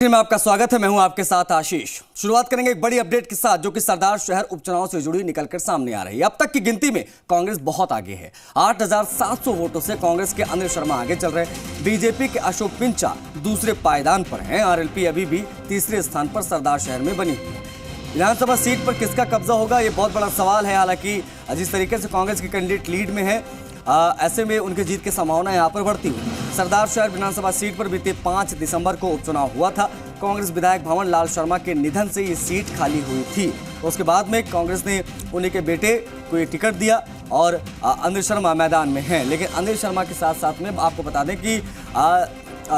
में आपका स्वागत है। मैं हूं आपके साथ आशीष। शुरुआत करेंगे एक बड़ी अपडेट के साथ जो कि सरदार शहर उपचुनाव से जुड़ी निकलकर सामने आ रही है। अब तक की गिनती में कांग्रेस बहुत आगे है। 8,700 वोटों से कांग्रेस के अनिल शर्मा आगे चल रहे हैं। बीजेपी के अशोक पिंचा दूसरे पायदान पर हैं। आरएलपी अभी भी तीसरे स्थान पर सरदार शहर में बनी हुई है। विधानसभा सीट पर किसका कब्जा होगा, ये बहुत बड़ा सवाल है। हालांकि जिस तरीके से कांग्रेस के कैंडिडेट लीड में है, ऐसे में उनके जीत की संभावना यहां पर बढ़ती हुई। सरदार शहर विधानसभा सीट पर बीते 5 दिसंबर को उपचुनाव हुआ था। कांग्रेस विधायक भवन लाल शर्मा के निधन से ये सीट खाली हुई थी। उसके बाद में कांग्रेस ने उन्हीं के बेटे को ये टिकट दिया और अनिल शर्मा मैदान में हैं। लेकिन अनिल शर्मा के साथ साथ में आपको बता दें कि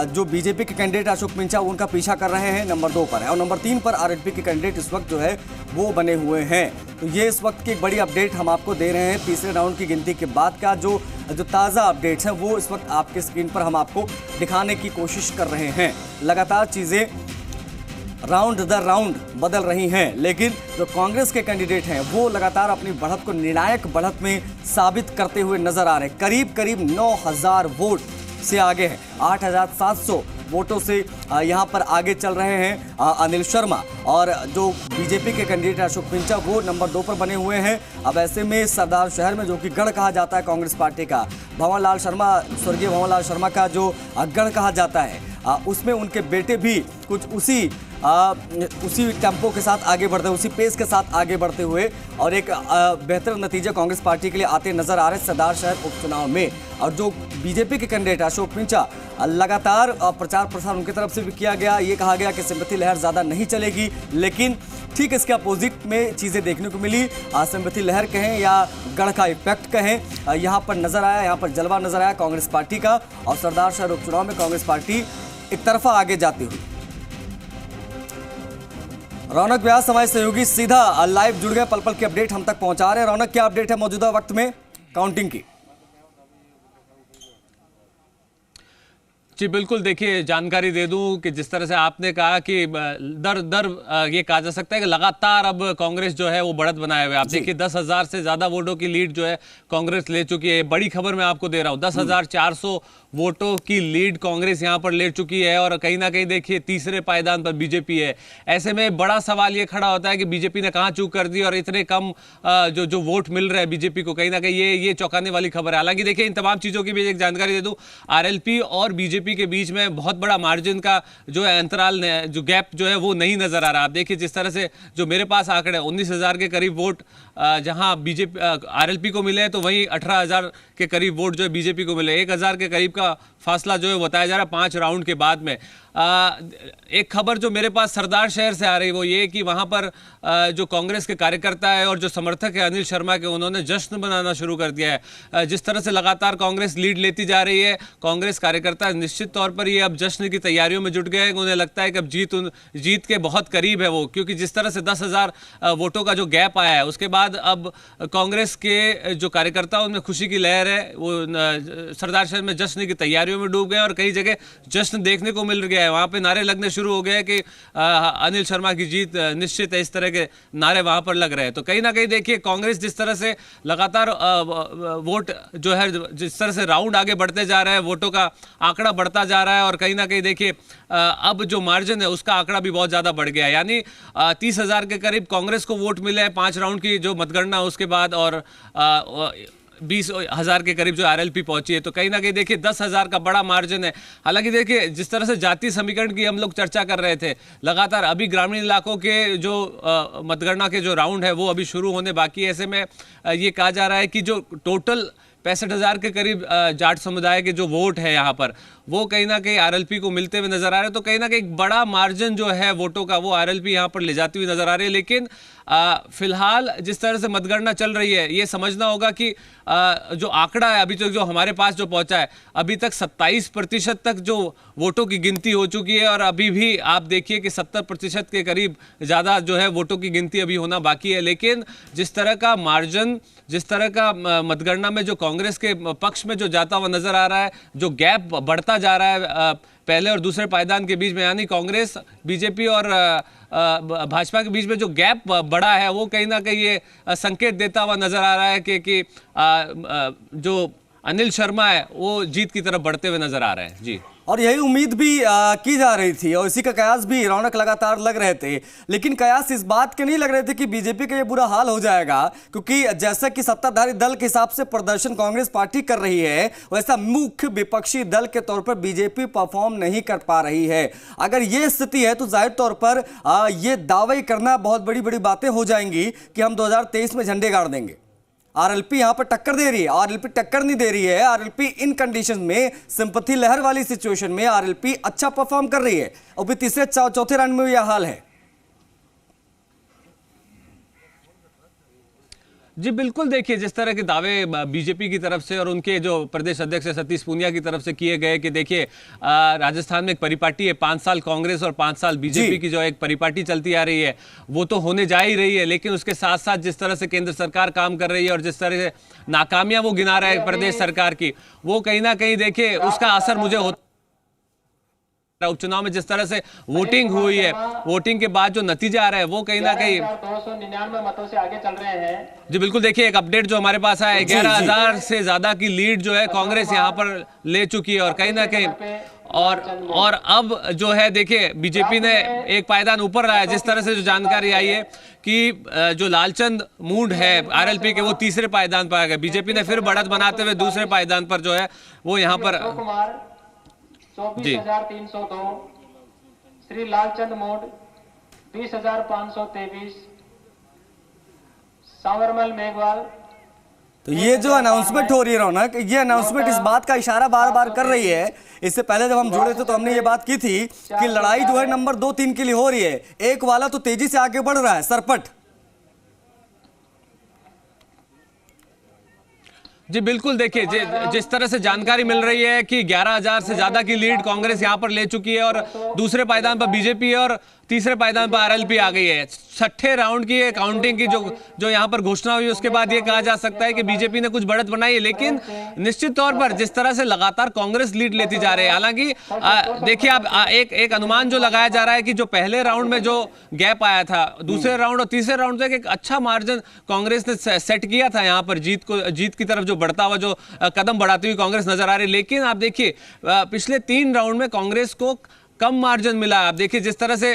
जो बीजेपी के कैंडिडेट अशोक पिंचा उनका पीछा कर रहे हैं, नंबर 2 पर है और नंबर 3 पर आरएलपी के कैंडिडेट इस वक्त जो है वो बने हुए हैं। तो ये इस वक्त की एक बड़ी अपडेट हम आपको दे रहे हैं। तीसरे राउंड की गिनती के बाद का जो ताज़ा अपडेट्स हैं वो इस वक्त आपके स्क्रीन पर हम आपको दिखाने की कोशिश कर रहे हैं। लगातार चीज़ें राउंड दर राउंड बदल रही हैं, लेकिन जो कांग्रेस के कैंडिडेट हैं वो लगातार अपनी बढ़त को निर्णायक बढ़त में साबित करते हुए नजर आ रहे हैं। करीब करीब 9,000 वोट से आगे हैं। 8,700 वोटों से यहाँ पर आगे चल रहे हैं अनिल शर्मा, और जो बीजेपी के कैंडिडेट अशोक पिंचा वो नंबर 2 पर बने हुए हैं। अब ऐसे में सरदार शहर में जो कि गढ़ कहा जाता है कांग्रेस पार्टी का, भंवरलाल शर्मा, स्वर्गीय भंवरलाल शर्मा का जो गढ़ कहा जाता है, उसमें उनके बेटे भी कुछ उसी टेम्पो के साथ आगे बढ़ते, उसी पेस के साथ आगे बढ़ते हुए और एक बेहतर नतीजे कांग्रेस पार्टी के लिए आते नजर आ रहे हैं सरदार शहर उपचुनाव में। और जो बीजेपी के कैंडिडेट अशोक पिंचा, लगातार प्रचार प्रसार उनकी तरफ से भी किया गया। ये कहा गया कि सिंपैथी लहर ज़्यादा नहीं चलेगी, लेकिन ठीक इसके अपोजिट में चीज़ें देखने को मिली। सिंपैथी लहर कहें या गढ़ का इफेक्ट कहें, यहाँ पर नजर आया, यहाँ पर जलवा नजर आया कांग्रेस पार्टी का। और सरदार शहर उपचुनाव में कांग्रेस पार्टी एक तरफा आगे जाती हुई। रौनक व्यास हमारे सहयोगी सीधा लाइव जुड़ गए, पल पल की अपडेट हम तक पहुंचा रहे हैं। रौनक, क्या अपडेट है मौजूदा वक्त में काउंटिंग की? जी बिल्कुल, देखिए जानकारी दे दूं कि जिस तरह से आपने कहा कि दर दर ये कहा जा सकता है कि लगातार अब कांग्रेस जो है वो बढ़त बनाए हुए। आप देखिए 10,000 से ज़्यादा वोटों की लीड जो है कांग्रेस ले चुकी है। बड़ी खबर मैं आपको दे रहा हूँ, 10,400 वोटों की लीड कांग्रेस यहाँ पर ले चुकी है और कहीं ना कहीं देखिए तीसरे पायदान पर बीजेपी है। ऐसे में बड़ा सवाल ये खड़ा होता है कि बीजेपी ने कहाँ चूक कर दी और इतने कम जो वोट मिल रहे हैं बीजेपी को। कहीं ना कहीं ये चौंकाने वाली खबर है। हालांकि देखिए इन तमाम चीज़ों की भी एक जानकारी दे दूँ, आरएलपी और बीजेपी के बीच में बहुत बड़ा मार्जिन का जो है अंतराल, जो गैप जो है वो नहीं नजर आ रहा। आप देखिए जिस तरह से जो मेरे पास आंकड़े 19,000 के करीब वोट जहां बीजेपी आरएलपी को मिले हैं, तो वहीं 18,000 के करीब वोट जो है बीजेपी को मिले। 1,000 के करीब का फासला जो है बताया जा रहा है 5 राउंड के बाद में। एक खबर जो मेरे पास सरदार शहर से आ रही वो ये कि वहां पर जो कांग्रेस के कार्यकर्ता है और जो समर्थक है अनिल शर्मा के, उन्होंने जश्न मनाना शुरू कर दिया है। जिस तरह से लगातार कांग्रेस लीड लेती जा रही है, कांग्रेस कार्यकर्ता निश्चित तौर पर ये अब जश्न की तैयारियों में जुट गए। उन्हें लगता है कि अब जीत के बहुत करीब है वो, क्योंकि जिस तरह से 10,000 वोटों का जो गैप आया है उसके बाद अब कांग्रेस के जो कार्यकर्ता उनमें खुशी की लहर है। वो सरदार शहर में जश्न की तैयारियों में डूब गए और कई जगह जश्न देखने को मिल गया है। वहां पे नारे लगने शुरू हो गए कि अनिल शर्मा की जीत निश्चित है, इस तरह के नारे वहां पर लग रहे हैं। तो कहीं ना कहीं देखिए कांग्रेस जिस तरह से लगातार वोट जो है, जिस तरह से राउंड आगे बढ़ते जा रहे हैं, वोटों का आंकड़ा बढ़ता जा रहा है और कहीं ना कहीं देखिए अब जो मार्जिन है उसका आंकड़ा भी बहुत ज्यादा बढ़ गया है। यानी 30,000 के करीब कांग्रेस को वोट मिले हैं 5 राउंड की जो मतगणना उसके बाद, और 20,000 के करीब जो आरएलपी पहुंची है। तो कहीं ना कहीं देखिए 10,000 का बड़ा मार्जिन है। हालांकि देखिए जिस तरह से जातीय समीकरण की हम लोग चर्चा कर रहे थे, लगातार अभी ग्रामीण इलाकों के जो मतगणना के जो राउंड है वो अभी शुरू होने बाकी है। ऐसे में ये कहा जा रहा है कि जो टोटल 65,000 के करीब जाट समुदाय के जो वोट है यहाँ पर, वो कहीं ना कहीं आरएलपी को मिलते हुए नजर आ रहे हैं। तो कहीं ना कहीं बड़ा मार्जिन जो है वोटों का वो आरएलपी यहाँ पर ले जाती हुई नजर आ रही है। लेकिन फिलहाल जिस तरह से मतगणना चल रही है, ये समझना होगा कि जो आंकड़ा है अभी तक जो हमारे पास जो पहुंचा है, अभी तक 27% तक जो वोटों की गिनती हो चुकी है और अभी भी आप देखिए कि 70% के करीब ज़्यादा जो है वोटों की गिनती अभी होना बाकी है। लेकिन जिस तरह का मार्जिन, जिस तरह का मतगणना में जो कांग्रेस के पक्ष में जो जाता हुआ नजर आ रहा है, जो गैप बढ़ता जा रहा है पहले और दूसरे पायदान के बीच में, यानी कांग्रेस, बीजेपी और भाजपा के बीच में जो गैप बढ़ा है, वो कहीं ना कहीं ये संकेत देता हुआ नजर आ रहा है कि जो अनिल शर्मा है वो जीत की तरफ बढ़ते हुए नजर आ रहे हैं। जी। और यही उम्मीद भी की जा रही थी और इसी का कयास भी रौनक लगातार लग रहे थे। लेकिन कयास इस बात के नहीं लग रहे थे कि बीजेपी का ये बुरा हाल हो जाएगा, क्योंकि जैसा कि सत्ताधारी दल के हिसाब से प्रदर्शन कांग्रेस पार्टी कर रही है, वैसा मुख्य विपक्षी दल के तौर पर बीजेपी परफॉर्म नहीं कर पा रही है। अगर ये स्थिति है तो जाहिर तौर पर ये दावे करना बहुत बड़ी बड़ी बातें हो जाएंगी कि हम 2023 में झंडे गाड़ देंगे। आरएलपी यहां पर टक्कर दे रही है, आरएलपी टक्कर नहीं दे रही है। आरएलपी इन कंडीशन में, सिंपैथी लहर वाली सिचुएशन में आरएलपी अच्छा परफॉर्म कर रही है और भी तीसरे चौथे राउंड में यह हाल है। जी बिल्कुल, देखिए जिस तरह के दावे बीजेपी की तरफ से और उनके जो प्रदेश अध्यक्ष सतीश पूनिया की तरफ से किए गए कि देखिए राजस्थान में एक परिपाटी है, 5 साल कांग्रेस और 5 साल बीजेपी की जो एक परिपाटी चलती आ रही है वो तो होने जा ही रही है, लेकिन उसके साथ साथ जिस तरह से केंद्र सरकार काम कर रही है और जिस तरह से नाकामियां वो गिना रहा है प्रदेश सरकार की, वो कहीं ना कहीं देखिए उसका असर मुझे होता। उपचुनाव में जिस तरह से वोटिंग हुई है, वोटिंग के बाद जो नतीजा आ रहा है वो कहीं ना कहीं 299 मतों से आगे चल रहे हैं। जी बिल्कुल, देखिए एक अपडेट जो हमारे पास आया है, 11,000 से ज्यादा की लीड जो है कांग्रेस यहां पर ले चुकी है और कहीं ना कहीं और अब जो है देखिए बीजेपी ने एक पायदान ऊपर रहा है। जिस तरह से जो जानकारी आई है कि जो लालचंद मूड है आरएलपी के, वो तीसरे पायदान पर आ गए। बीजेपी ने फिर बढ़त बनाते हुए दूसरे पायदान पर जो है वो यहां पर 24,302, श्री लालचंद मोड 20,523, सांवरमल मेघवाल। तो ये जो अनाउंसमेंट हो रही है रौनक, ये अनाउंसमेंट इस बात का इशारा बार बार कर रही है। इससे पहले जब हम जुड़े थे तो हमने ये बात की थी कि लड़ाई जो है नंबर 2-3 के लिए हो रही है। एक वाला तो तेजी से आगे बढ़ रहा है, सरपट। जी बिल्कुल, देखिए जिस तरह से जानकारी मिल रही है कि 11,000 से ज्यादा की लीड कांग्रेस यहां पर ले चुकी है और दूसरे पायदान पर बीजेपी है और तीसरे पायदान पर आरएलपी आ गई है। छठे राउंड की काउंटिंग की जो यहां पर घोषणा हुई उसके बाद ये कहा जा सकता है कि बीजेपी ने कुछ बढ़त बनाई है, लेकिन निश्चित तौर पर जिस तरह से लगातार कांग्रेस लीड लेती जा रही है, हालांकि देखिए आप एक अनुमान जो लगाया जा रहा है कि जो पहले राउंड में जो गैप आया था, दूसरे राउंड और तीसरे राउंड तक एक अच्छा मार्जिन कांग्रेस ने सेट किया था यहां पर जीत की तरफ जो बढ़ता हुआ जो कदम बढ़ाती हुई कांग्रेस नजर आ रही है। लेकिन आप देखिए पिछले 3 राउंड में कांग्रेस को कम मार्जिन मिला। आप देखिए जिस तरह से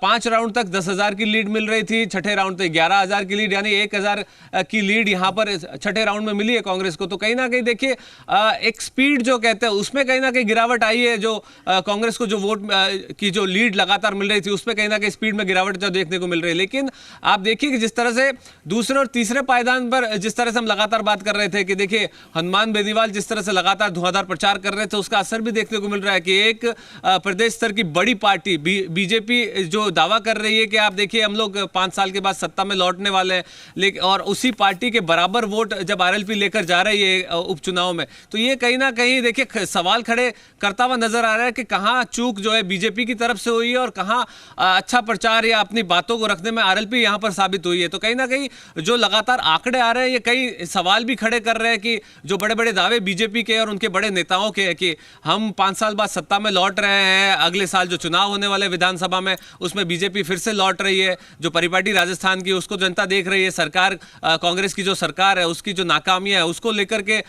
5 राउंड तक 10,000 की लीड मिल रही थी, छठे राउंड तक 11,000 की लीड, यानी 1,000 की लीड यहां पर छठे राउंड में मिली है कांग्रेस को। तो कहीं ना कहीं देखिए एक स्पीड जो कहते हैं उसमें कहीं ना कहीं गिरावट आई है। जो कांग्रेस को जो वोट की जो लीड लगातार मिल रही थी उसमें कहीं ना कहीं स्पीड में गिरावट जो देखने को मिल रही है। लेकिन आप देखिए कि जिस तरह से दूसरे और तीसरे पायदान पर जिस तरह से हम लगातार बात कर रहे थे कि देखिए हनुमान बेनीवाल जिस तरह से लगातार धुआंधार प्रचार कर रहे थे, उसका असर भी देखने को मिल रहा है कि एक प्रदेश स्तर की बड़ी पार्टी बीजेपी जो दावा कर रही है कि आप देखिए हम लोग 5 साल के बाद सत्ता में लौटने वाले हैं, लेकिन और उसी पार्टी के बराबर वोट जब आरएलपी लेकर जा रही है उपचुनाव में, तो ये कहीं ना कहीं देखिए सवाल खड़े करता हुआ नजर आ रहा है कि कहां चूक जो है बीजेपी की तरफ से हुई है और कहां अच्छा प्रचार या अपनी बातों को रखने में आरएलपी यहां पर साबित हुई है। तो कहीं ना कहीं जो लगातार आंकड़े आ रहे हैं ये कई सवाल भी खड़े कर रहे हैं कि जो बड़े बड़े दावे बीजेपी के और उनके बड़े नेताओं के कि हम 5 साल बाद सत्ता में लौट रहे हैं, अगले साल जो चुनाव होने वाले विधानसभा में उसमें बीजेपी फिर से लौट रही है, जो परिपाटी राजस्थान की उसको जनता देख रही है, सरकार कांग्रेस की जो सरकार है उसकी जो नाकामियां है उसको लेकर के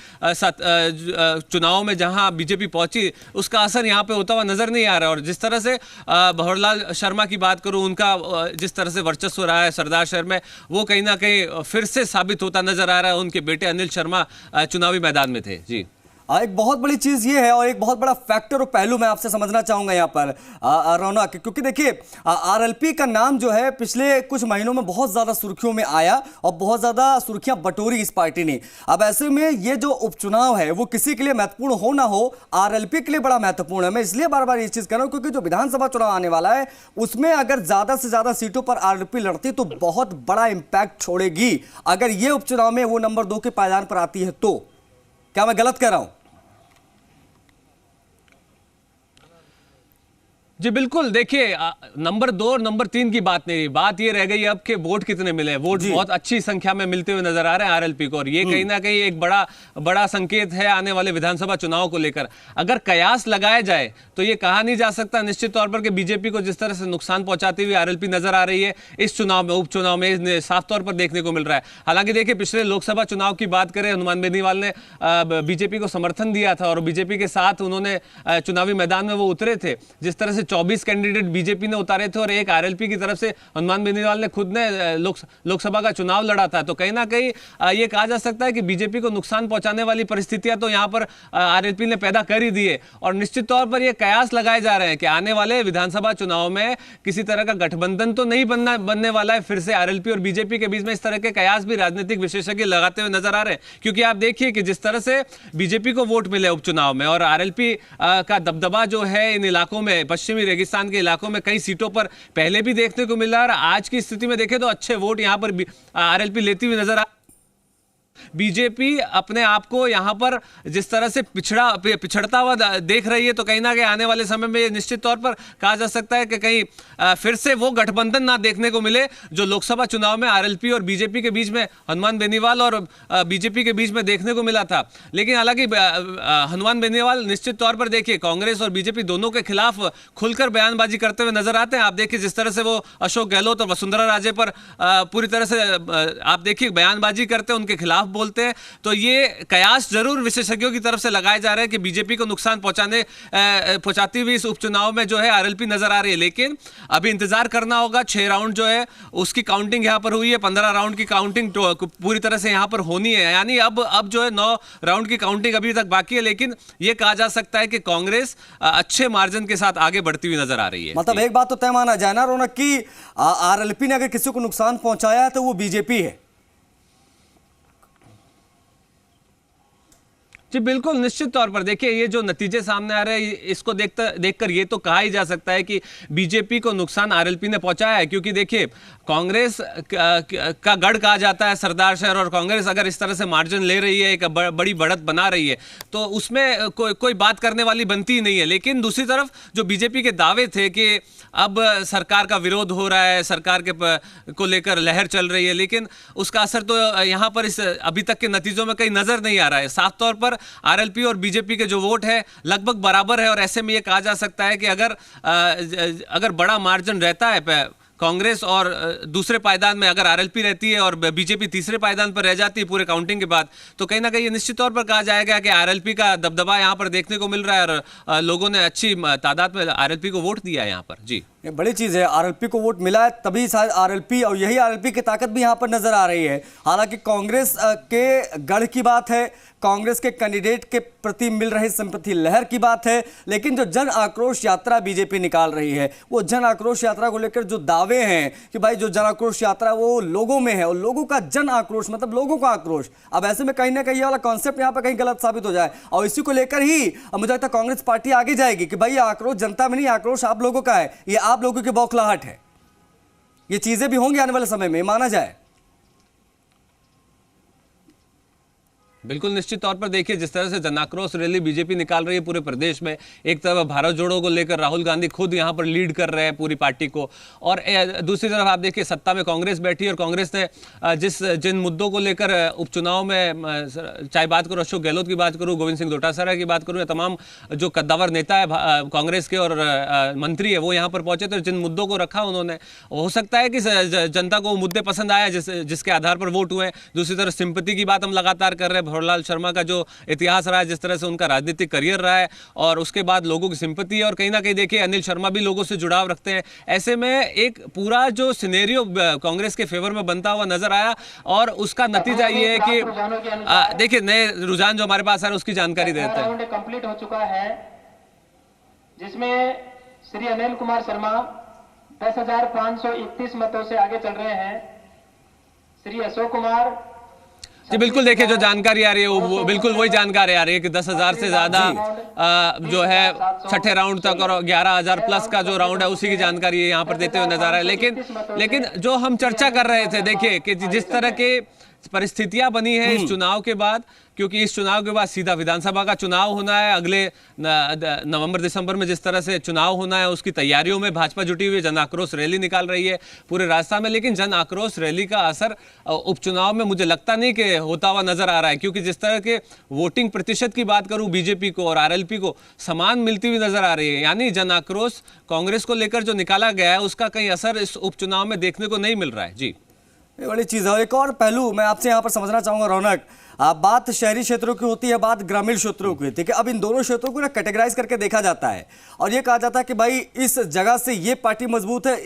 चुनाव में जहां बीजेपी पहुंची उसका असर यहां पे होता हुआ नजर नहीं आ रहा। और जिस तरह से भंवरलाल शर्मा की बात करूं, उनका जिस तरह से वर्चस्व रहा है सरदार शहर में, वो कहीं ना कहीं फिर से साबित होता नजर आ रहा है। उनके बेटे अनिल शर्मा चुनावी मैदान में थे। जी एक बहुत बड़ी चीज ये है और एक बहुत बड़ा फैक्टर और पहलू मैं आपसे समझना चाहूंगा यहाँ पर रौनक, क्योंकि देखिए आरएलपी का नाम जो है पिछले कुछ महीनों में बहुत ज्यादा सुर्खियों में आया और बहुत ज्यादा सुर्खियां बटोरी इस पार्टी ने। अब ऐसे में ये जो उपचुनाव है वो किसी के लिए महत्वपूर्ण हो ना हो, आरएलपी के लिए बड़ा महत्वपूर्ण है। मैं इसलिए बार बार ये चीज कह रहा हूं क्योंकि जो विधानसभा चुनाव आने वाला है उसमें अगर ज्यादा से ज्यादा सीटों पर आरएलपी लड़ती तो बहुत बड़ा इंपैक्ट छोड़ेगी। अगर ये उपचुनाव में वो नंबर 2 के पायदान पर आती है तो क्या मैं गलत कह रहा हूं? जी बिल्कुल, देखिए नंबर 2 और नंबर 3 की बात नहीं रही, बात ये रह गई अब कि वोट कितने मिले। वोट बहुत अच्छी संख्या में मिलते हुए नजर आ रहे हैं आरएलपी को, और ये कहीं ना कहीं एक बड़ा संकेत है आने वाले विधानसभा चुनाव को लेकर। अगर कयास लगाया जाए तो ये कहा नहीं जा सकता निश्चित तौर पर कि बीजेपी को जिस तरह से नुकसान पहुंचाती हुई आरएलपी नजर आ रही है इस चुनाव में, उपचुनाव में साफ तौर पर देखने को मिल रहा है। हालांकि देखिए, पिछले लोकसभा चुनाव की बात करें, हनुमान बेनीवाल ने बीजेपी को समर्थन दिया था और बीजेपी के साथ उन्होंने चुनावी मैदान में वो उतरे थे। जिस तरह से 24 कैंडिडेट बीजेपी ने उतारे थे और एक आरएलपी की तरफ से हनुमान बेनीवाल ने खुद ने लोकसभा का चुनाव लड़ा था, तो कहीं ना कहीं ये कहा जा सकता है कि बीजेपी को नुकसान पहुंचाने वाली परिस्थितियां तो यहां पर आरएलपी ने पैदा कर ही दी है। और निश्चित तौर पर ये कयास लगाए जा रहे हैं कि आने वाले विधानसभा चुनाव में किसी तरह का गठबंधन तो नहीं बनने वाला है फिर से आरएलपी और बीजेपी के बीच में। इस तरह के कयास भी राजनीतिक विशेषज्ञ लगाते हुए नजर आ रहे हैं, क्योंकि आप देखिए कि जिस तरह से बीजेपी को वोट मिले उपचुनाव में और आरएलपी का दबदबा जो है इन इलाकों में, पश्चिमी रेगिस्तान के इलाकों में कई सीटों पर पहले भी देखने को मिला, और आज की स्थिति में देखें तो अच्छे वोट यहां पर आरएलपी लेती हुई नजर आ। बीजेपी अपने आप को यहां पर जिस तरह से पिछड़ता हुआ देख रही है, तो कहीं ना कहीं आने वाले समय में निश्चित तौर पर कहा जा सकता है कि कहीं फिर से वो गठबंधन ना देखने को मिले जो लोकसभा चुनाव में आरएलपी और बीजेपी के बीच में, हनुमान बेनीवाल और बीजेपी के बीच में देखने को मिला था। लेकिन हालांकि हनुमान बेनीवाल निश्चित तौर पर देखिए कांग्रेस और बीजेपी दोनों के खिलाफ खुलकर बयानबाजी करते हुए नजर आते हैं। आप देखिए जिस तरह से वो अशोक गहलोत और वसुंधरा राजे पर पूरी तरह से आप देखिए बयानबाजी करते हैं, उनके खिलाफ बोलते हैं। तो ये कयास जरूर विशेषज्ञों की तरफ से लगाए जा रहे हैं कि बीजेपी को नुकसान पहुंचाती हुई इस उपचुनाव में जो है आरएलपी नजर आ रही है। लेकिन अभी इंतजार करना होगा, 6 राउंड जो है उसकी काउंटिंग यहां पर हुई है, 15 राउंड की काउंटिंग पूरी तरह से यहां पर होनी है, यानी अब जो है 9 राउंड की काउंटिंग अभी तक बाकी है। लेकिन यह कहा जा सकता है कि कांग्रेस अच्छे मार्जिन के साथ आगे बढ़ती हुई नजर आ रही है। मतलब एक बात तो तय माना जाए ना रौनक की आरएलपी ने अगर किसी को नुकसान पहुंचाया है तो वो बीजेपी है। जी बिल्कुल, निश्चित तौर पर देखिए ये जो नतीजे सामने आ रहे हैं इसको देखकर ये तो कहा ही जा सकता है कि बीजेपी को नुकसान आरएलपी ने पहुंचाया है। क्योंकि देखिए कांग्रेस का गढ़ कहा जाता है सरदार शहर, और कांग्रेस अगर इस तरह से मार्जिन ले रही है, एक बड़ी बढ़त बना रही है, तो उसमें कोई बात करने वाली बनती ही नहीं है। लेकिन दूसरी तरफ जो बीजेपी के दावे थे कि अब सरकार का विरोध हो रहा है, सरकार के को लेकर लहर चल रही है, लेकिन उसका असर तो यहाँ पर इस अभी तक के नतीजों में कहीं नजर नहीं आ रहा है। साफ तौर पर आरएलपी और बीजेपी के जो वोट है लगभग बराबर है, और ऐसे में यह कहा जा सकता है कि अगर बड़ा मार्जिन रहता है कांग्रेस और दूसरे पायदान में अगर आरएलपी रहती है और बीजेपी तीसरे पायदान पर रह जाती है पूरे काउंटिंग के बाद, तो कहीं ना कहीं निश्चित तौर पर कहा जाएगा कि आरएलपी का दबदबा यहां पर देखने को मिल रहा है, और लोगों ने अच्छी तादाद में आरएलपी को वोट दिया है यहां पर। जी ये बड़ी चीज है, आरएलपी को वोट मिला है तभी शायद आरएलपी, और यही आरएलपी की ताकत भी यहां पर नजर आ रही है। हालांकि कांग्रेस के गढ़ की बात है, कांग्रेस के कैंडिडेट के प्रति मिल रही सिंपैथी लहर की बात है, लेकिन जो जन आक्रोश यात्रा बीजेपी निकाल रही है, वो जन आक्रोश यात्रा को लेकर जो दावे हैं कि भाई जो जन आक्रोश यात्रा वो लोगों में है, और लोगों का जन आक्रोश मतलब लोगों का आक्रोश, अब ऐसे में कहीं ना कहीं ये वाला कॉन्सेप्ट यहाँ पर कहीं गलत साबित हो जाए, और इसी को लेकर ही मुझे लगता है कांग्रेस पार्टी आगे जाएगी कि भाई ये आक्रोश जनता में नहीं, आक्रोश आप लोगों का है, ये आप लोगों की बौखलाहट है। ये चीजें भी होंगी आने वाले समय में, माना जाए। बिल्कुल, निश्चित तौर पर देखिए जिस तरह से जनाक्रोश रैली बीजेपी निकाल रही है पूरे प्रदेश में, एक तरफ भारत जोड़ो को लेकर राहुल गांधी खुद यहां पर लीड कर रहे हैं पूरी पार्टी को, और दूसरी तरफ आप देखिए सत्ता में कांग्रेस बैठी, और कांग्रेस ने जिन मुद्दों को लेकर उपचुनाव में, चाहे बात करूं अशोक गहलोत की बात करूं, गोविंद सिंह डोटासरा की बात करूं, या तमाम जो कद्दावर नेता है कांग्रेस के और मंत्री है वो यहाँ पर पहुंचे थे, जिन मुद्दों को रखा उन्होंने, हो सकता है कि जनता को मुद्दे पसंद आया जिसके आधार पर वोट हुए। दूसरी तरफ सिंपैथी की बात हम लगातार कर रहे हैं, भंवरलाल शर्मा का जो इतिहास रहा है, जिस तरह से उनका राजनीतिक करियर रहा है, और उसके बाद लोगों की सिंपैथी है, और कहीं ना कहीं देखिए अनिल शर्मा भी लोगों से जुड़ाव रखते हैं। ऐसे में एक पूरा जो सिनेरियो कांग्रेस के फेवर में बनता हुआ नजर आया, और उसका नतीजा ये है कि देखिए नए रुझान जो हमारे पास आ रहे हैं उसकी जानकारी देते हैं। कंप्लीट हो चुका है, जिसमें श्री अनिल कुमार शर्मा 10,531 मतों से आगे चल रहे हैं। श्री अशोक कुमार जी बिल्कुल, देखिए जो जानकारी आ रही है वो बिल्कुल वही जानकारी आ रही है कि 10,000 से ज्यादा जो है छठे राउंड तक और 11,000 प्लस का जो राउंड है उसी की जानकारी यहाँ पर देते हुए नजर आ रहा है। लेकिन जो हम चर्चा कर रहे थे, देखिए कि जिस तरह के परिस्थितियां बनी है इस चुनाव के बाद, क्योंकि इस चुनाव के बाद सीधा विधानसभा का चुनाव होना है अगले नवंबर दिसंबर में। जिस तरह से चुनाव होना है उसकी तैयारियों में भाजपा जुटी हुई है, जन आक्रोश रैली निकाल रही है पूरे राजस्थान में। लेकिन जन आक्रोश रैली का असर उपचुनाव में मुझे लगता नहीं कि होता हुआ नजर आ रहा है, क्योंकि जिस तरह के वोटिंग प्रतिशत की बात करूं बीजेपी को और आरएलपी को समान मिलती हुई नजर आ रही है। यानी जन आक्रोश कांग्रेस को लेकर जो निकाला गया है उसका कहीं असर इस उपचुनाव में देखने को नहीं मिल रहा है। जी, ये बड़ी चीज है। एक और पहलू मैं आपसे यहाँ पर समझना चाहूंगा रौनक, बात शहरी क्षेत्रों की होती है, बात ग्रामीण क्षेत्रों की होती है कि अब इन दोनों क्षेत्रों को ना कैटेगराइज करके देखा जाता है और ये कहा जाता है कि भाई इस जगह से ये पार्टी मजबूत है,